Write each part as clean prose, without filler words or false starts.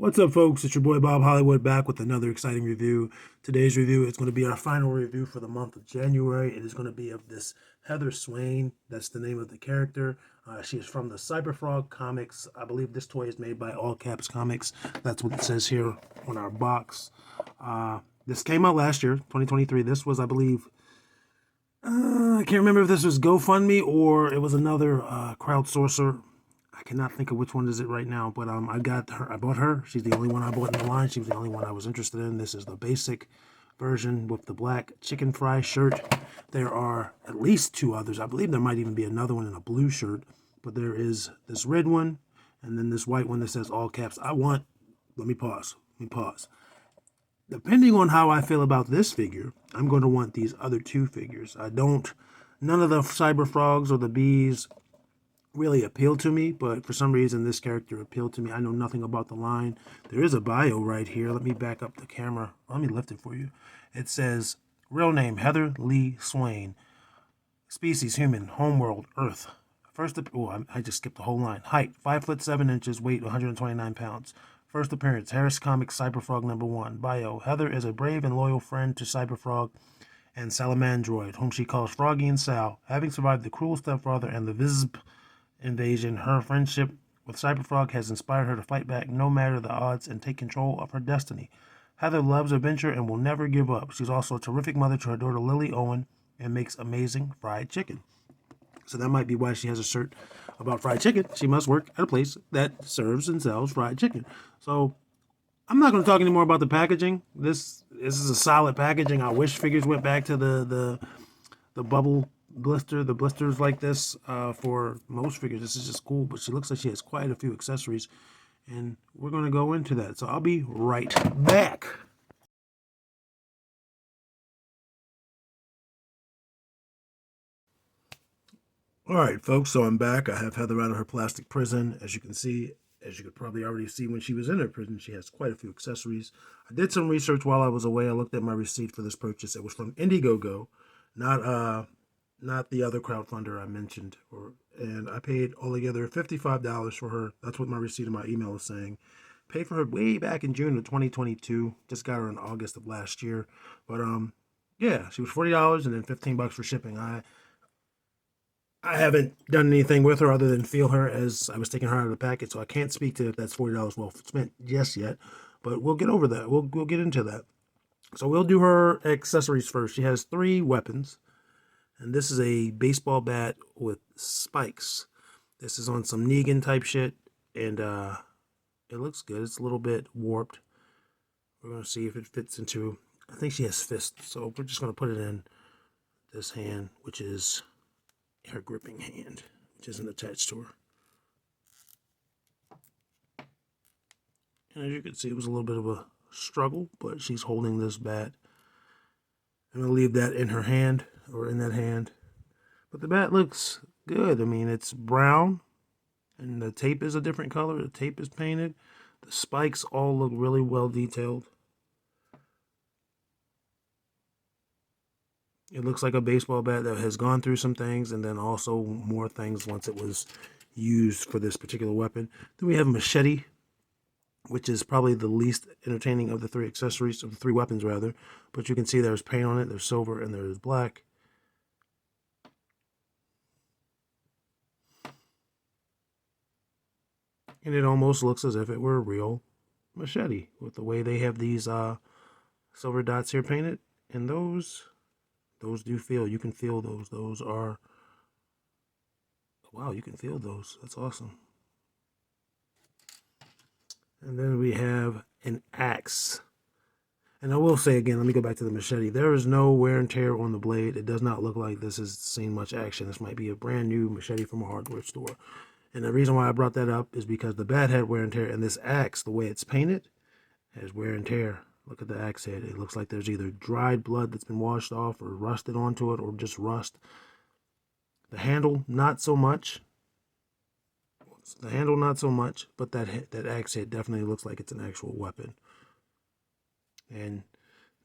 What's up, folks? It's your boy Bob Hollywood back with another exciting review. Today's review is going to be our final review for the month of January. It is going to be of this Heather Swain. That's the name of the character. She is from the Cyberfrog comics. I believe this toy is made by All Caps Comics. That's what it says here on our box. This came out last year, 2023. This was, I believe, I can't remember if this was GoFundMe or it was another crowdsourcer. I cannot think of which one is it right now, but I got her. I bought her. She's the only one I bought in the line. She was the only one I was interested in. This is the basic version with the black chicken fry shirt. There are at least two others. I believe there might even be another one in a blue shirt, but there is this red one and then this white one that says all caps. Let me pause. Depending on how I feel about this figure, I'm going to want these other two figures. None of the Cyberfrogs or the bees really appealed to me, but for some reason this character appealed to me. I know nothing about the line. There is a bio right here. Let me back up the camera. Let me lift it for you. It says, real name, Heather Lee Swain. Species, human, homeworld, Earth. I just skipped the whole line. Height, 5'7", weight 129 pounds. First appearance, Harris Comics Cyberfrog #1. Bio, Heather is a brave and loyal friend to Cyberfrog and Salamandroid, whom she calls Froggy and Sal. Having survived the cruel stepfather and the Visp invasion, her friendship with Cyberfrog has inspired her to fight back no matter the odds and take control of her destiny. Heather loves adventure and will never give up. She's also a terrific mother to her daughter Lily Owen and makes amazing fried chicken. So that might be why she has a shirt about fried chicken. She must work at a place that serves and sells fried chicken. So I'm not going to talk anymore about the packaging. This is a solid packaging. I wish figures went back to the bubble the blisters like this for most figures. This is just cool, but she looks like she has quite a few accessories, and we're going to go into that. So I'll be right back. All right, folks, so I'm back. I have Heather out of her plastic prison. As you can see, as you could probably already see when she was in her prison, she has quite a few accessories. I did some research while I was away. I looked at my receipt for this purchase. It was from Indiegogo, not the other crowdfunder I mentioned, and I paid altogether $55 for her. That's what my receipt in my email is saying. Paid for her way back in June of 2022. Just got her in August of last year. But yeah, she was $40 and then $15 for shipping. I haven't done anything with her other than feel her as I was taking her out of the packet, so I can't speak to if that's $40 well spent just yet. But we'll get over that. We'll get into that. So we'll do her accessories first. She has 3 weapons. And this is a baseball bat with spikes. This is on some Negan type shit. And it looks good. It's a little bit warped. We're going to see if it fits into... I think she has fists. So we're just going to put it in this hand, which is her gripping hand, which isn't attached to her. And as you can see, it was a little bit of a struggle, but she's holding this bat. I'm going to leave that in her hand, or in that hand. But the bat looks good. I mean, it's brown, and the tape is a different color. The tape is painted. The spikes all look really well detailed. It looks like a baseball bat that has gone through some things, and then also more things once it was used for this particular weapon. Then we have a machete, which is probably the least entertaining of the 3 accessories, of the 3 weapons rather. But you can see there's paint on it, there's silver, and there's black. And it almost looks as if it were a real machete with the way they have these silver dots here painted. And those do feel, you can feel those. Those are, wow, you can feel those. That's awesome. And then we have an axe. And I will say again, let me go back to the machete. There is no wear and tear on the blade. It does not look like this has seen much action. This might be a brand new machete from a hardware store. And the reason why I brought that up is because the bat had wear and tear, and this axe, the way it's painted, has wear and tear. Look at the axe head. It looks like there's either dried blood that's been washed off or rusted onto it or just rust. The handle, not so much. But that axe head definitely looks like it's an actual weapon. And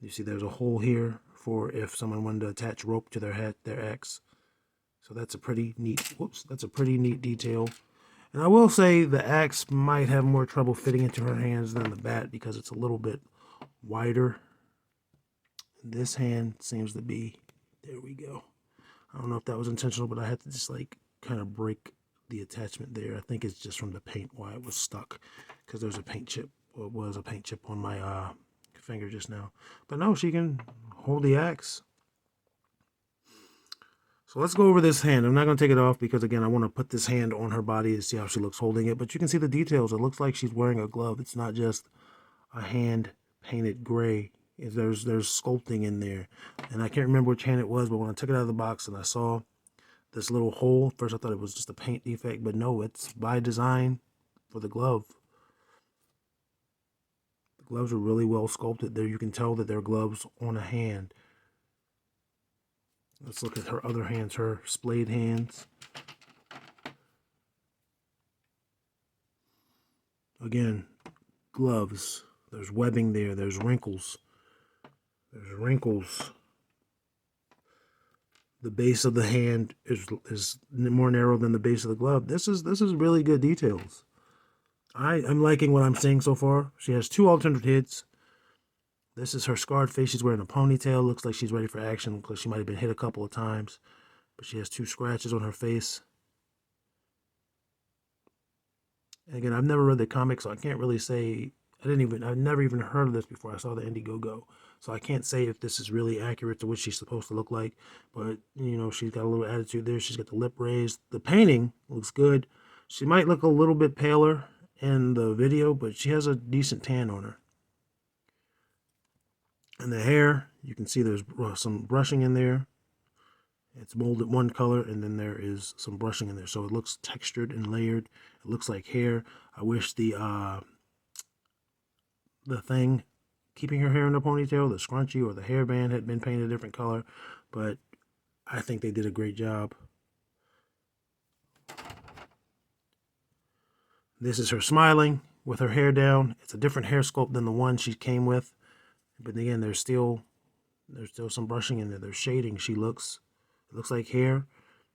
you see there's a hole here for if someone wanted to attach rope to their axe. So that's a pretty neat, that's a pretty neat detail. And I will say the axe might have more trouble fitting into her hands than the bat because it's a little bit wider. This hand seems to be, there we go. I don't know if that was intentional, but I had to just like kind of break the attachment there. I think it's just from the paint why it was stuck, because there's a paint chip, or was a paint chip on my finger just now. But no, she can hold the axe. So let's go over this hand. I'm not going to take it off because, again, I want to put this hand on her body to see how she looks holding it. But you can see the details. It looks like she's wearing a glove. It's not just a hand painted gray. There's sculpting in there. And I can't remember which hand it was, but when I took it out of the box and I saw this little hole, first I thought it was just a paint defect. But no, it's by design for the glove. The gloves are really well sculpted there. You can tell that they're gloves on a hand. Let's look at her other hands, her splayed hands. Again, gloves. There's webbing there. There's wrinkles. There's wrinkles. The base of the hand is more narrow than the base of the glove. This is really good details. I'm liking what I'm seeing so far. She has 2 alternate hits. This is her scarred face. She's wearing a ponytail. Looks like she's ready for action. Looks like she might have been hit a couple of times. But she has 2 scratches on her face. And again, I've never read the comic, so I can't really say. I've never even heard of this before I saw the Indiegogo. So I can't say if this is really accurate to what she's supposed to look like. But, you know, she's got a little attitude there. She's got the lip raised. The painting looks good. She might look a little bit paler in the video, but she has a decent tan on her. And the hair, you can see there's some brushing in there. It's molded one color, and then there is some brushing in there. So it looks textured and layered. It looks like hair. I wish the thing keeping her hair in a ponytail, the scrunchie or the hairband, had been painted a different color. But I think they did a great job. This is her smiling with her hair down. It's a different hair sculpt than the one she came with. But again, there's still some brushing in there. There's shading. It looks like hair.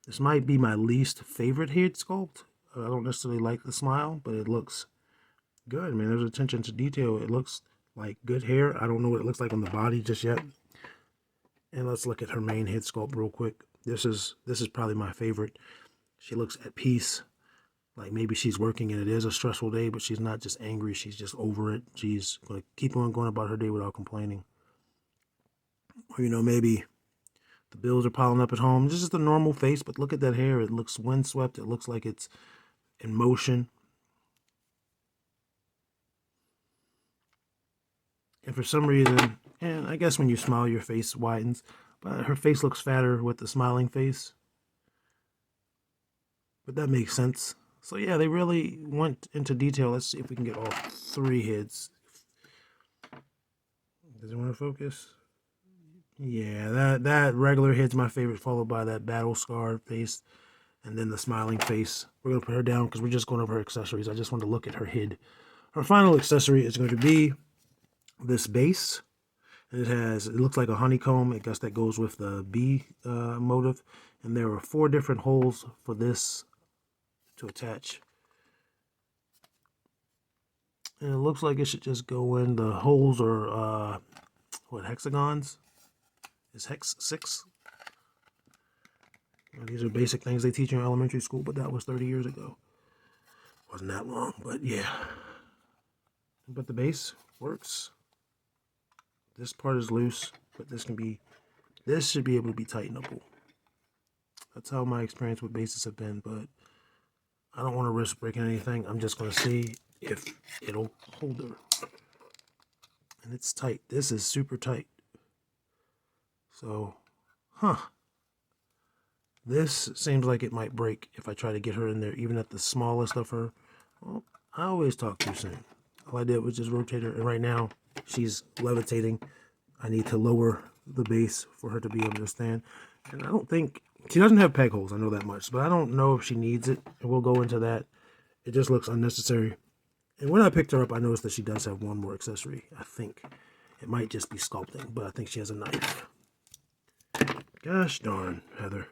This might be my least favorite head sculpt. I don't necessarily like the smile, but it looks good. I mean, there's attention to detail. It looks like good hair. I don't know what it looks like on the body just yet. And let's look at her main head sculpt real quick. This is probably my favorite. She looks at peace. Like maybe she's working and it is a stressful day, but she's not just angry. She's just over it. She's going to keep on going about her day without complaining. Or, you know, maybe the bills are piling up at home. This is the normal face, but look at that hair. It looks windswept. It looks like it's in motion. And for some reason, and I guess when you smile, your face widens, but her face looks fatter with the smiling face. But that makes sense. So yeah, they really went into detail. Let's see if we can get all 3 heads. Does it want to focus? Yeah, that regular head's my favorite, followed by that battle scar face, and then the smiling face. We're going to put her down because we're just going over her accessories. I just want to look at her head. Her final accessory is going to be this base. And it looks like a honeycomb. I guess that goes with the bee motif. And there are 4 different holes for this to attach. And it looks like it should just go in. The holes are, hexagons? Is hex 6? Well, these are basic things they teach you in elementary school, but that was 30 years ago. Wasn't that long, but yeah. But the base works. This part is loose, but this should be able to be tightenable. That's how my experience with bases have been, but I don't want to risk breaking anything. I'm just going to see if it'll hold her. And it's tight. This is super tight. So, this seems like it might break if I try to get her in there, even at the smallest of her. Well, I always talk too soon. All I did was just rotate her, and right now she's levitating. I need to lower the base for her to be able to stand. And I don't think, she doesn't have peg holes, I know that much, but I don't know if she needs it, and we'll go into that. It just looks unnecessary. And when I picked her up, I noticed that she does have one more accessory. I think it might just be sculpting, but I think she has a knife. Gosh darn, Heather.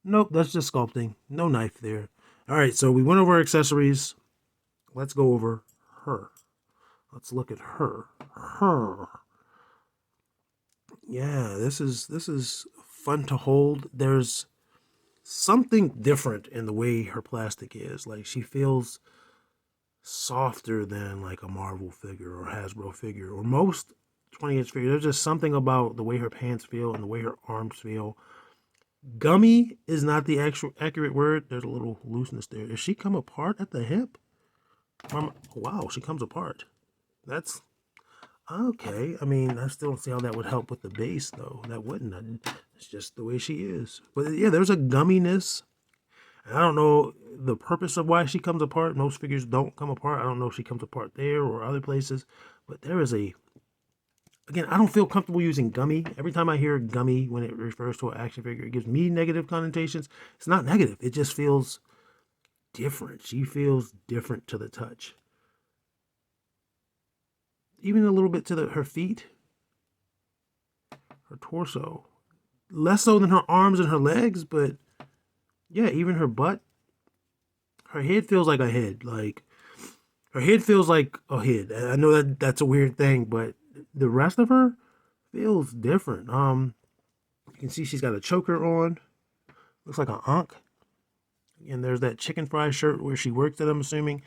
Nope, that's just sculpting. No knife there. All right, so we went over accessories. Let's go over her. Let's look at her. Her. Yeah, this is fun to hold. There's something different in the way her plastic is. Like, she feels softer than like a Marvel figure or Hasbro figure or most 20-inch figures. There's just something about the way her pants feel and the way her arms feel. Gummy is not the actual accurate word. There's a little looseness there. Does she come apart at the hip? Wow, she comes apart. That's okay. I mean, I still don't see how that would help with the base, though. That wouldn't. It's just the way she is. But yeah, there's a gumminess. I don't know the purpose of why she comes apart. Most figures don't come apart. I don't know if she comes apart there or other places. But there is a... Again, I don't feel comfortable using gummy. Every time I hear gummy when it refers to an action figure, it gives me negative connotations. It's not negative. It just feels different. She feels different to the touch. Even a little bit to her feet, her torso. Less so than her arms and her legs, but yeah, even her butt. Her head feels like a head. Like, her head feels like a head. I know that that's a weird thing, but the rest of her feels different. You can see she's got a choker on. Looks like an ankh. And there's that chicken fry shirt where she works at, I'm assuming.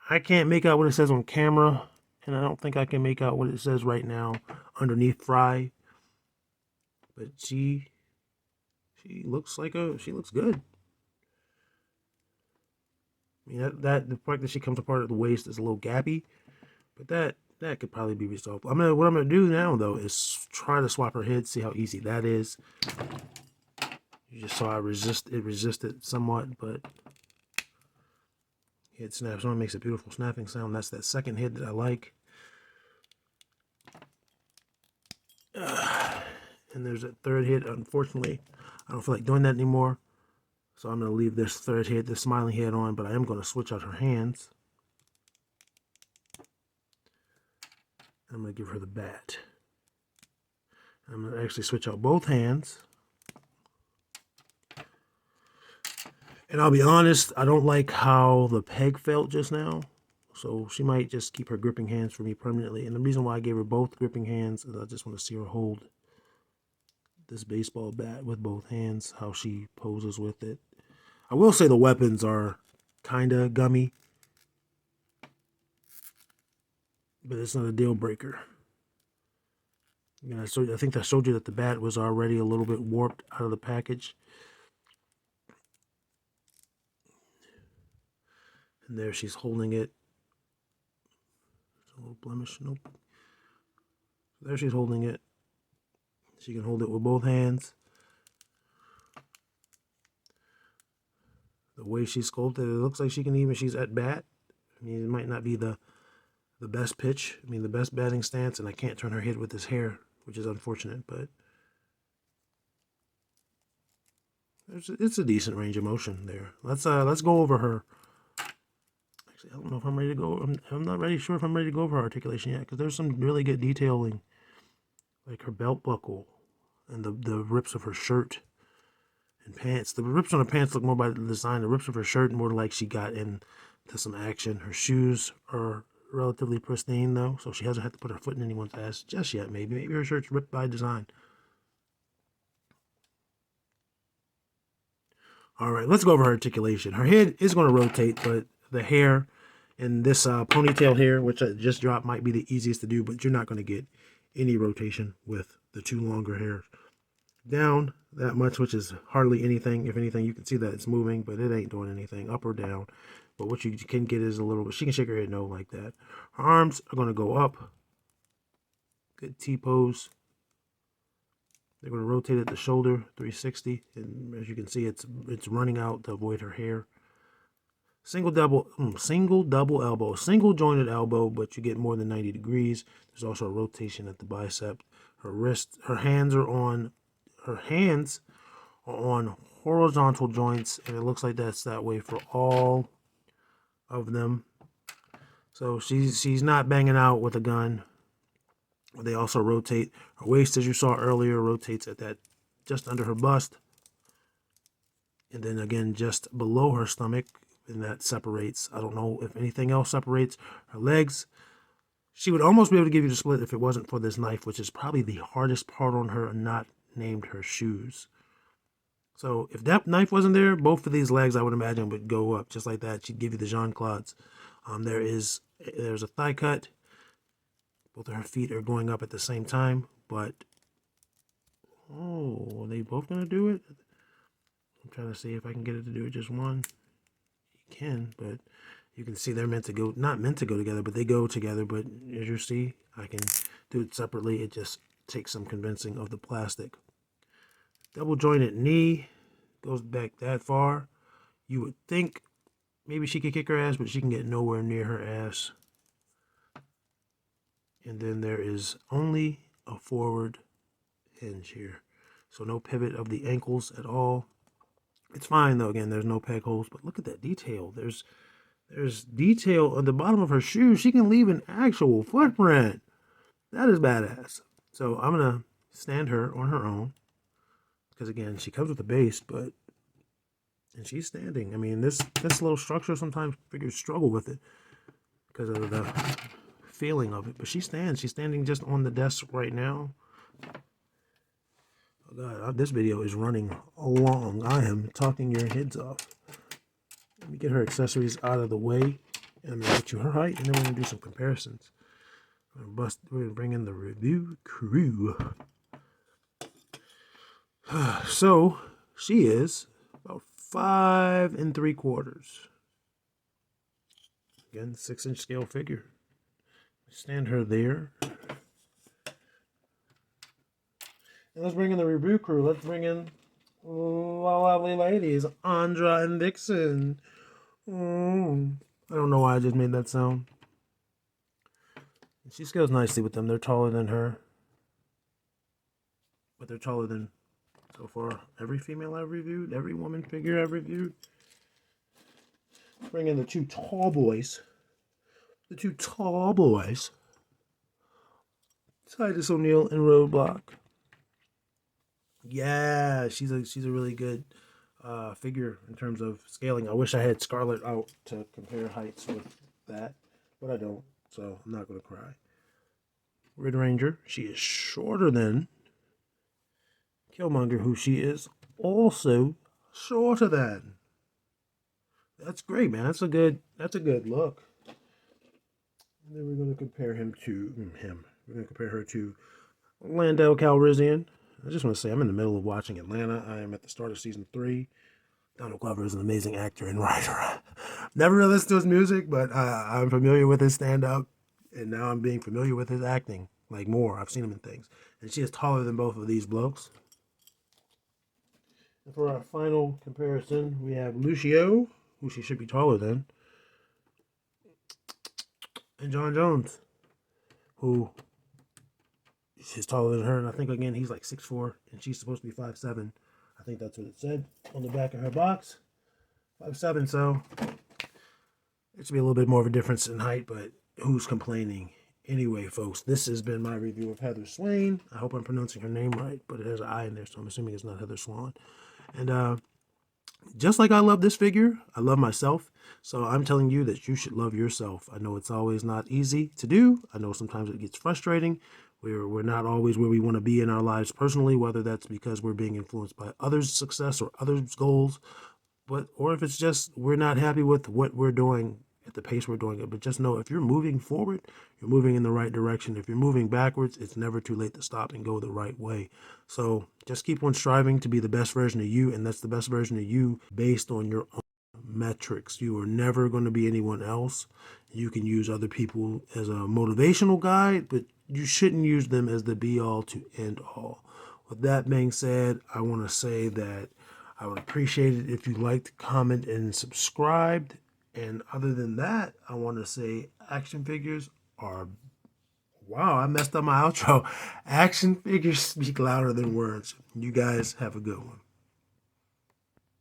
I can't make out what it says on camera, and I don't think I can make out what it says right now underneath fry. But she looks like she looks good. I mean, that the fact that she comes apart at the waist is a little gappy, but that could probably be resolved. What I'm gonna do now though is try to swap her head, see how easy that is. You just saw it resisted somewhat, but head snaps on, makes a beautiful snapping sound. That's that second head that I like. And there's a third head. Unfortunately, I don't feel like doing that anymore. So I'm going to leave this third head, this smiling head on, but I am going to switch out her hands. I'm going to give her the bat. I'm going to actually switch out both hands. And I'll be honest, I don't like how the peg felt just now. So she might just keep her gripping hands for me permanently. And the reason why I gave her both gripping hands is I just want to see her hold this baseball bat with both hands, how she poses with it. I will say the weapons are kind of gummy, but it's not a deal breaker. I think I showed you that the bat was already a little bit warped out of the package. And there she's holding it. There's a little blemish. Nope. There she's holding it. She can hold it with both hands. The way she's sculpted, it looks like she's at bat. I mean, it might not be the best pitch. I mean, the best batting stance, and I can't turn her head with this hair, which is unfortunate, but it's a decent range of motion there. Let's go over her. Actually, I don't know if I'm ready to go. I'm not really sure if I'm ready to go over her articulation yet, because there's some really good detailing, like her belt buckle and the rips of her shirt and pants. The rips on her pants look more by the design. The rips of her shirt more like she got into some action. Her shoes are relatively pristine though, so she hasn't had to put her foot in anyone's ass just yet. Maybe her shirt's ripped by design. All right, let's go over her articulation. Her head is going to rotate, but the hair and this ponytail here, which I just dropped, might be the easiest to do, but you're not going to get any rotation with the two longer hairs. Down that much, which is hardly anything. If anything, you can see that it's moving, but it ain't doing anything up or down. But what you can get is a little bit. She can shake her head no like that. Her arms are going to go up. Good T-pose. They're going to rotate at the shoulder, 360. And as you can see, it's running out to avoid her hair. Single double elbow. Single jointed elbow, but you get more than 90 degrees. There's also a rotation at the bicep. Her hands are on horizontal joints, and it looks like that's that way for all of them. So she's not banging out with a gun. They also rotate. Her waist, as you saw earlier, rotates at that just under her bust. And then again, just below her stomach, and that separates. I don't know if anything else separates her legs. She would almost be able to give you the split if it wasn't for this knife, which is probably the hardest part on her, and not named her shoes. So if that knife wasn't there, both of these legs I would imagine would go up just like that. She'd give you the Jean-Claude's. There's a thigh cut. Both of her feet are going up at the same time, but are they both gonna do it? I'm trying to see if I can get it to do it just one. You can, but you can see they're meant to go, not meant to go together, but they go together. But as you see, I can do it separately. It just takes some convincing of the plastic. Double jointed knee goes back that far. You would think maybe she could kick her ass, but she can get nowhere near her ass. And then there is only a forward hinge here. So no pivot of the ankles at all. It's fine though, again, there's no peg holes, but look at that detail. There's detail on the bottom of her shoe. She can leave an actual footprint. That is badass. So I'm gonna stand her on her own. Because again, she comes with a base, and she's standing. I mean, this little structure, sometimes figures struggle with it because of the feeling of it. But she stands. She's standing just on the desk right now. Oh God, this video is running along. I am talking your heads off. Let me get her accessories out of the way. And I'm gonna get you her height, and then we're gonna do some comparisons. We're gonna bring in the review crew. So she is about 5 3/4. Again, 6-inch scale figure. Stand her there. And let's bring in the review crew. Let's bring in the lovely ladies, Andra and Vixen. I don't know why I just made that sound. She scales nicely with them. They're taller than her. But they're taller than, so far, every female I've reviewed, every woman figure I've reviewed. Bring in the two tall boys. The two tall boys. Titus O'Neil and Roadblock. Yeah, she's a really good figure in terms of scaling. I wish I had Scarlet out to compare heights with that, but I don't, so I'm not going to cry. Red Ranger, she is shorter than Killmonger, who she is also shorter than. That's great, man. That's a good look. And then we're going to compare him to him. We're going to compare her to Lando Calrissian. I just want to say I'm in the middle of watching Atlanta. I am at the start of season 3. Donald Glover is an amazing actor and writer. Never really listened to his music, but I'm familiar with his stand-up, and now I'm being familiar with his acting, like more. I've seen him in things. And she is taller than both of these blokes. And for our final comparison, we have Lucio, who she should be taller than, and John Jones, who is taller than her. And I think, again, he's like 6'4", and she's supposed to be 5'7". I think that's what it said on the back of her box. 5'7", so it should be a little bit more of a difference in height, but who's complaining? Anyway, folks, this has been my review of Heather Swain. I hope I'm pronouncing her name right, but it has an I in there, so I'm assuming it's not Heather Swan. And just like I love this figure, I love myself. So I'm telling you that you should love yourself. I know it's always not easy to do. I know sometimes it gets frustrating. We're not always where we want to be in our lives personally, whether that's because we're being influenced by others' success or others' goals, or if it's just we're not happy with what we're doing at the pace we're doing it. But just know, if you're moving forward, you're moving in the right direction. If you're moving backwards, it's never too late to stop and go the right way. So just keep on striving to be the best version of you, and that's the best version of you based on your own metrics. You are never going to be anyone else. You can use other people as a motivational guide, but you shouldn't use them as the be-all to end all. With that being said, I want to say that I would appreciate it if you liked, comment, and subscribed. And other than that, I want to say action figures are... Wow, I messed up my outro. Action figures speak louder than words. You guys have a good one.